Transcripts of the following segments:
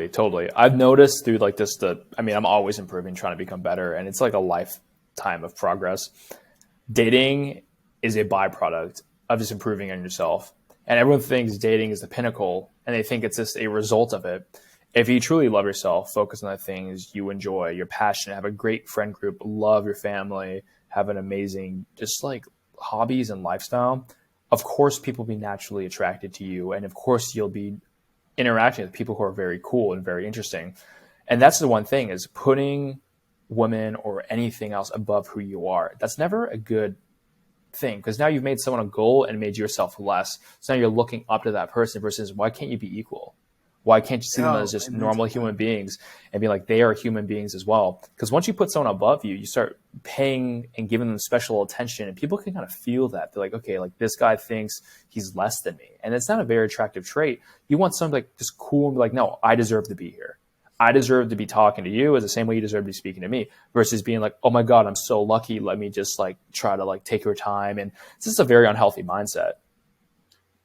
Totally. I've noticed through like I'm always improving, trying to become better. And it's like a lifetime of progress. Dating is a byproduct of just improving on yourself. And everyone thinks dating is the pinnacle and they think it's just a result of it. If you truly love yourself, focus on the things you enjoy, you're passionate, have a great friend group, love your family, have an amazing, just like hobbies and lifestyle, of course, people will be naturally attracted to you. And of course, you'll be interacting with people who are very cool and very interesting. And that's the one thing is putting women or anything else above who you are. That's never a good thing because now you've made someone a goal and made yourself less. So now you're looking up to that person versus why can't you be equal? Why can't you see them as just normal human beings and be like, they are human beings as well? Because once you put someone above you, you start paying and giving them special attention and people can kind of feel that. They're like, okay, like this guy thinks he's less than me. And it's not a very attractive trait. You want someone like just cool and be like, no, I deserve to be here. I deserve to be talking to you as the same way you deserve to be speaking to me versus being like, oh my God, I'm so lucky. Let me just like try to like take your time. And it's just a very unhealthy mindset.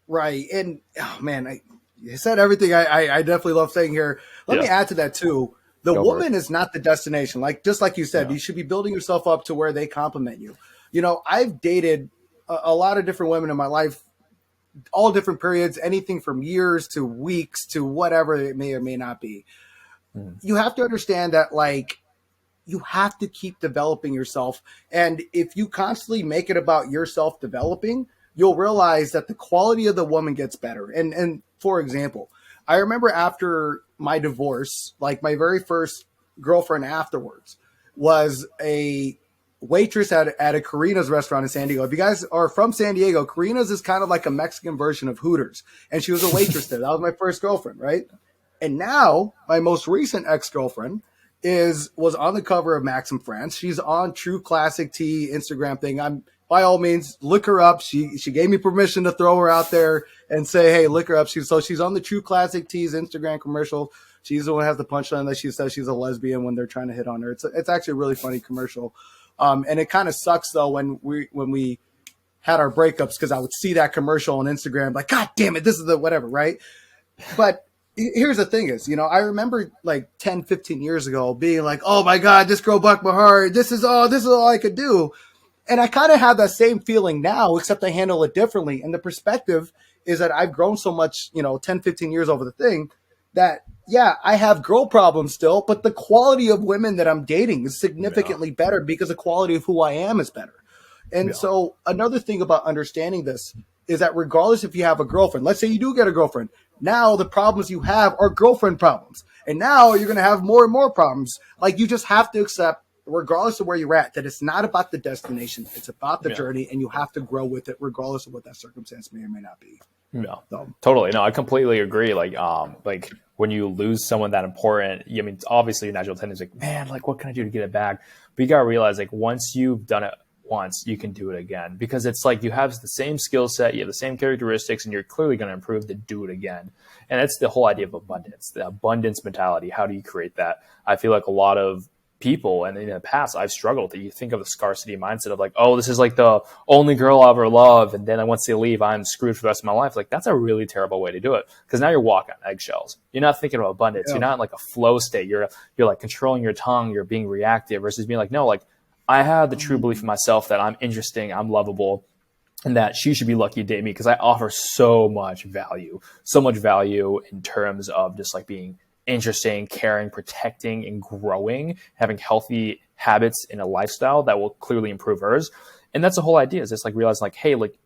Right. And oh man, you said everything I definitely love saying here. Let me add to that too. The woman is not the destination. Just like you said, you should be building yourself up to where they compliment you. You know, I've dated a lot of different women in my life, all different periods, anything from years to weeks to whatever it may or may not be. You have to understand that like you have to keep developing yourself. And if you constantly make it about yourself developing, you'll realize that the quality of the woman gets better. And for example, I remember after my divorce, like my very first girlfriend afterwards was a waitress at a Karina's restaurant in San Diego. If you guys are from San Diego, Karina's is kind of like a Mexican version of Hooters. And she was a waitress there. That was my first girlfriend, right? And now my most recent ex-girlfriend was on the cover of Max in France. She's on True Classic Tea Instagram thing. I'm by all means look her up. She gave me permission to throw her out there and say, hey, look her up. She's on the True Classic Tea's Instagram commercial. She's the one who has the punchline that she says she's a lesbian when they're trying to hit on her. It's actually a really funny commercial. And it kind of sucks though when we had our breakups because I would see that commercial on Instagram like, God damn it, this is the whatever, right? But here's the thing is, you know, I remember like 10, 15 years ago being like, oh my God, this girl broke my heart. This is all I could do. And I kind of have that same feeling now, except I handle it differently. And the perspective is that I've grown so much, 10, 15 years over the thing that, yeah, I have girl problems still, but the quality of women that I'm dating is significantly better because the quality of who I am is better. And so another thing about understanding this is that regardless if you have a girlfriend, let's say you do get a girlfriend, now the problems you have are girlfriend problems. And now you're going to have more and more problems. Like you just have to accept, regardless of where you're at, that it's not about the destination. It's about the journey, and you have to grow with it regardless of what that circumstance may or may not be. No, totally. No, I completely agree. Like when you lose someone that important, I mean, obviously your natural tendency is like, man, like what can I do to get it back? But you got to realize like once you've done it once, you can do it again because it's like you have the same skill set, you have the same characteristics, and you're clearly going to improve to do it again. And that's the whole idea of abundance, the abundance mentality. How do you create that? I feel like a lot of people, and in the past, I've struggled that you think of the scarcity mindset of like, oh, this is like the only girl I'll ever love. And then once they leave, I'm screwed for the rest of my life. Like that's a really terrible way to do it. Cause now you're walking on eggshells. You're not thinking of abundance. You're not in like a flow state. You're like controlling your tongue. You're being reactive versus being like, no, like I have the true belief in myself that I'm interesting, I'm lovable, and that she should be lucky to date me because I offer so much value in terms of just like being interesting, caring, protecting, and growing, having healthy habits in a lifestyle that will clearly improve hers. And that's the whole idea is just like realizing like, hey, like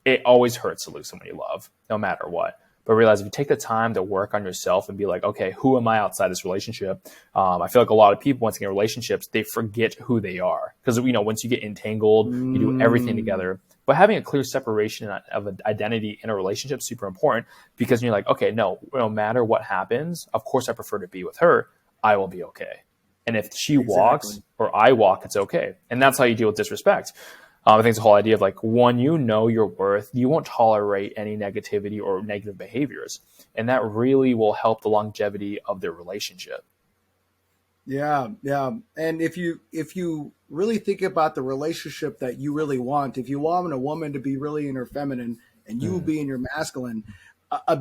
it always hurts to lose someone you love, no matter what. But realize if you take the time to work on yourself and be like, okay, who am I outside this relationship? I feel like a lot of people, once they get in relationships, they forget who they are. Because, once you get entangled, you do everything together. But having a clear separation of an identity in a relationship is super important because you're like, okay, no matter what happens, of course I prefer to be with her. I will be okay. And if she walks or I walk, it's okay. And that's how you deal with disrespect. I think it's the whole idea of like, when you know your worth, you won't tolerate any negativity or negative behaviors. And that really will help the longevity of their relationship. Yeah. And if you really think about the relationship that you really want, if you want a woman to be really in her feminine and you being your masculine,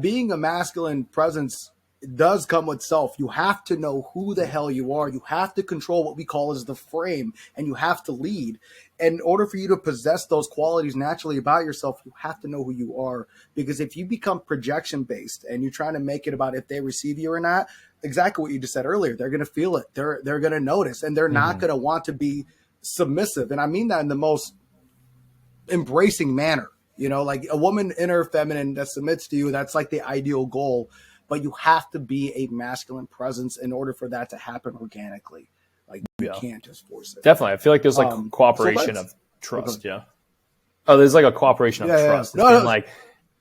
being a masculine presence does come with self. You have to know who the hell you are. You have to control what we call as the frame, and you have to lead. And in order for you to possess those qualities naturally about yourself, you have to know who you are. Because if you become projection based and you're trying to make it about if they receive you or not, exactly what you just said earlier, they're going to feel it. They're going to notice, and they're not going to want to be submissive. And I mean that in the most embracing manner. You know, like a woman inner feminine that submits to you, that's like the ideal goal. But you have to be a masculine presence in order for that to happen organically. Like you can't just force it. Definitely. I feel like there's like cooperation of trust. Yeah. Oh, there's like a cooperation of trust. Yeah. No. Like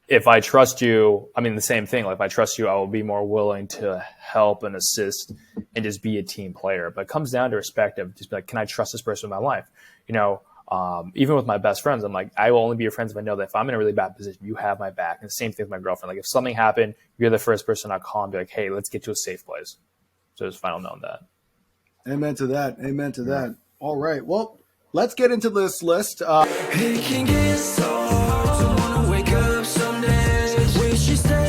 if I trust you, I mean, the same thing. Like if I trust you, I will be more willing to help and assist and just be a team player. But it comes down to respect of just be like, can I trust this person in my life? You know, even with my best friends, I'm like, I will only be your friends if I know that if I'm in a really bad position, you have my back. And the same thing with my girlfriend. Like if something happened, you're the first person I'll call and be like, hey, let's get to a safe place. So just final note on that. Amen to that. Amen to that. All right. Well, let's get into this list. It can get so hard to wanna wake up some days. Wish you stay